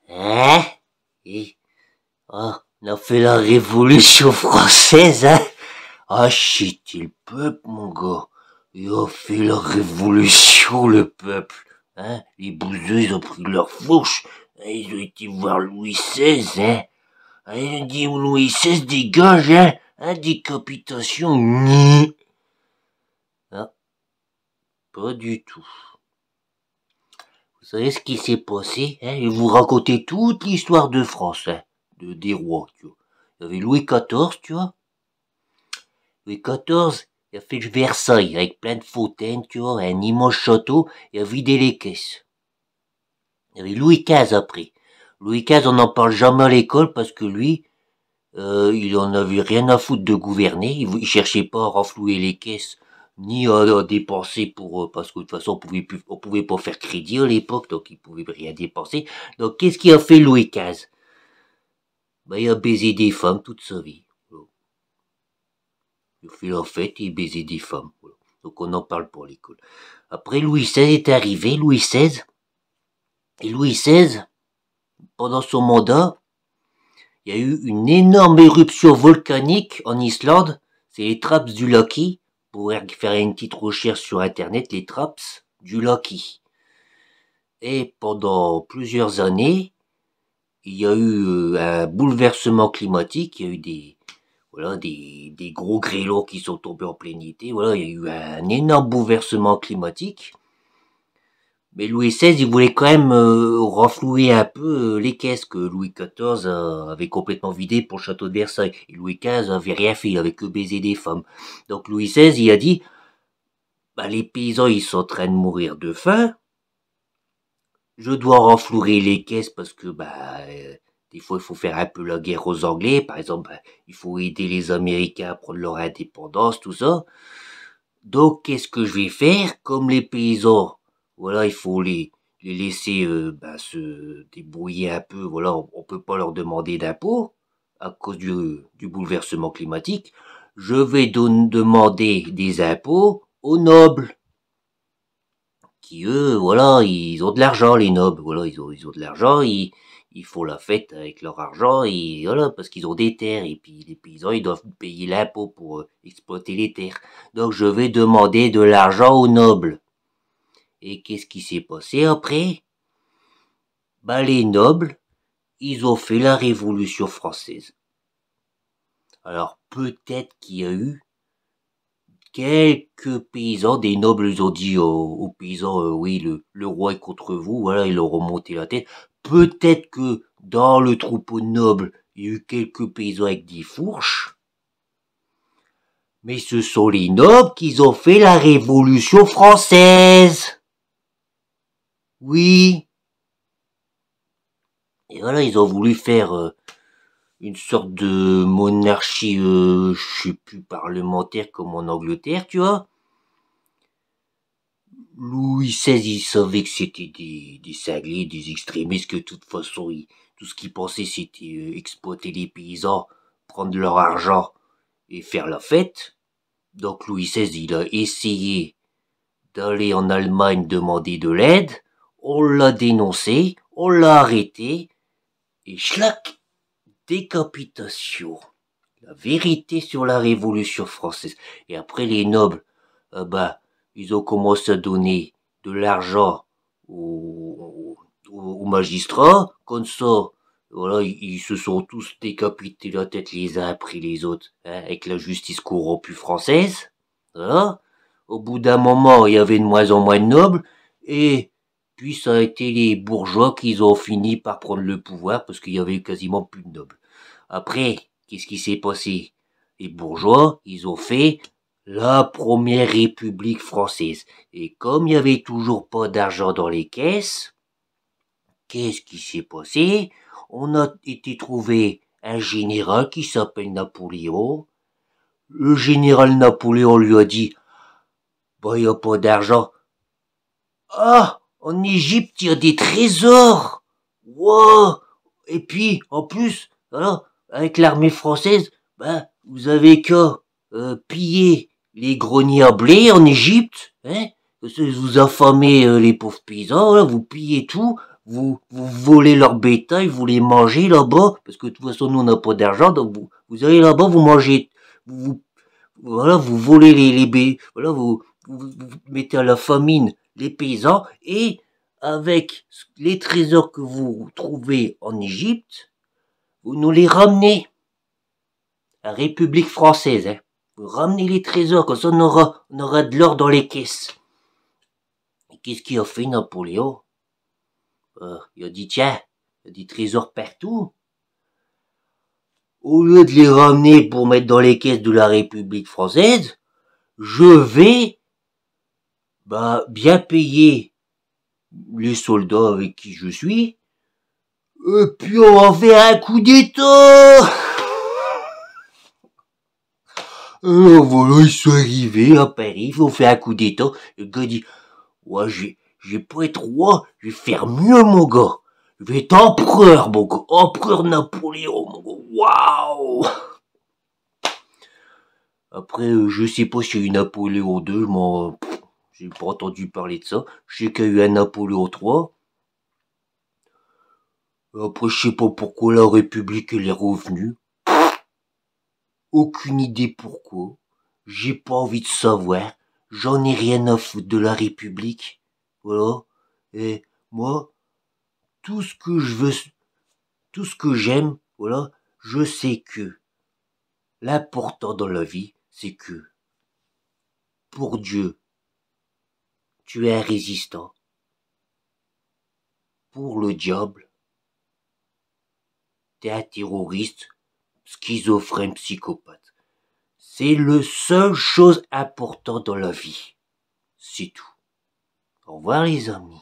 Hein? Et, on a fait la Révolution française, hein? Ah, c'était le peuple, mon gars. Ils ont fait la révolution, le peuple. Hein? Les bouseux, ils ont pris leur fourche. Hein, ils ont été voir Louis XVI, hein? Hein, ils ont dit, Louis XVI, dégage, hein? Hein, décapitation. Ah, pas du tout. Vous savez ce qui s'est passé, hein? Je vais vous raconter toute l'histoire de France, hein? Des rois, tu vois. Il y avait Louis XIV, tu vois. Louis XIV, il a fait le Versailles avec plein de fontaines, tu vois, un immense château, il a vidé les caisses. Il y avait Louis XV après. Louis XV, on n'en parle jamais à l'école parce que lui, il en avait rien à foutre de gouverner. Il cherchait pas à renflouer les caisses ni à dépenser pour parce que de toute façon on pouvait pas faire crédit à l'époque, donc il pouvait rien dépenser. Donc qu'est-ce qu'il a fait Louis XV? Ben il a baisé des femmes toute sa vie. Il a fait la fête et il baisait des femmes. Voilà. Donc on en parle pour l'école. Après Louis XVI est arrivé, Louis XVI. Et Louis XVI, pendant son mandat, il y a eu une énorme éruption volcanique en Islande. C'est les traps du Loki. Vous pouvez faire une petite recherche sur internet, les traps du Loki. Et pendant plusieurs années, il y a eu un bouleversement climatique. Il y a eu des gros grêlons qui sont tombés en plein été. Voilà, il y a eu un énorme bouleversement climatique. Mais Louis XVI, il voulait quand même renflouer un peu les caisses que Louis XIV avait complètement vidées pour le château de Versailles. Et Louis XV avait rien fait, il avait que baisé des femmes. Donc Louis XVI, il a dit, bah, les paysans, ils sont en train de mourir de faim. Je dois renflouer les caisses parce que, des fois, il faut faire un peu la guerre aux Anglais. Par exemple, il faut aider les Américains à prendre leur indépendance, tout ça. Donc, qu'est-ce que je vais faire? Comme les paysans, voilà, il faut les laisser se débrouiller un peu. Voilà, on peut pas leur demander d'impôts à cause du bouleversement climatique. Je vais demander des impôts aux nobles, qui eux, voilà, ils ont de l'argent, les nobles. Voilà, ils ont de l'argent, ils font la fête avec leur argent et voilà, parce qu'ils ont des terres et puis les paysans, ils doivent payer l'impôt pour exploiter les terres. Donc je vais demander de l'argent aux nobles. Et qu'est-ce qui s'est passé après? Bah les nobles, ils ont fait la Révolution française. Alors peut-être qu'il y a eu quelques paysans, des nobles, ils ont dit aux paysans, oui, le roi est contre vous, voilà, ils leur ont monté la tête. Peut-être que dans le troupeau de nobles, il y a eu quelques paysans avec des fourches. Mais ce sont les nobles qui ont fait la Révolution française. Oui. Et voilà, ils ont voulu faire une sorte de monarchie, je sais plus, parlementaire comme en Angleterre, tu vois. Louis XVI, il savait que c'était des cinglés, des extrémistes, que de toute façon, tout ce qu'ils pensaient, c'était exploiter les paysans, prendre leur argent et faire la fête. Donc Louis XVI, il a essayé d'aller en Allemagne demander de l'aide. On l'a dénoncé, on l'a arrêté, et schlac, décapitation. La vérité sur la Révolution française. Et après, les nobles, ils ont commencé à donner de l'argent aux magistrats. Comme ça, voilà, ils se sont tous décapités la tête les uns après les autres, hein, avec la justice corrompue française. Voilà. Au bout d'un moment, il y avait de moins en moins de nobles, et puis ça a été les bourgeois qui ont fini par prendre le pouvoir parce qu'il y avait quasiment plus de nobles. Après, qu'est-ce qui s'est passé? Les bourgeois, ils ont fait la première République française. Et comme il n'y avait toujours pas d'argent dans les caisses, qu'est-ce qui s'est passé? On a été trouver un général qui s'appelle Napoléon. Le général Napoléon lui a dit, bah, il n'y a pas d'argent. Ah, en Égypte, il y a des trésors. Wow. Et puis, en plus, voilà, avec l'armée française, vous avez qu'à piller les greniers à blé en Égypte, hein, vous affamez les pauvres paysans, là, vous pillez tout, vous volez leur bétail, vous les mangez là-bas, parce que de toute façon nous on n'a pas d'argent, donc vous allez là-bas, vous mangez, voilà, vous volez voilà, vous mettez à la famine les paysans, et avec les trésors que vous trouvez en Égypte, vous nous les ramenez à la République française, hein. Vous ramenez les trésors, comme ça on aura de l'or dans les caisses. Et qu'est-ce qu'il a fait Napoléon? Il a dit, tiens, il y a des trésors partout. Au lieu de les ramener pour mettre dans les caisses de la République française, je vais bien payer les soldats avec qui je suis, et puis on va faire un coup d'état. Alors voilà, ils sont arrivés à Paris, ils ont fait un coup d'état. Le gars dit, ouais, je vais pas être roi, je vais faire mieux, mon gars. Je vais être empereur, mon gars. Empereur Napoléon, mon gars. Waouh! Après, je sais pas s'il y a eu Napoléon II, moi, j'ai pas entendu parler de ça. Je sais qu'il y a eu un Napoléon III. Après, je sais pas pourquoi la République, elle est revenue. Aucune idée pourquoi. J'ai pas envie de savoir. J'en ai rien à foutre de la République. Voilà. Et moi, tout ce que je veux, tout ce que j'aime, voilà, je sais que l'important dans la vie, c'est que, pour Dieu, tu es un résistant. Pour le diable, t'es un terroriste, schizophrène, psychopathe. C'est la seule chose importante dans la vie. C'est tout. Au revoir les amis.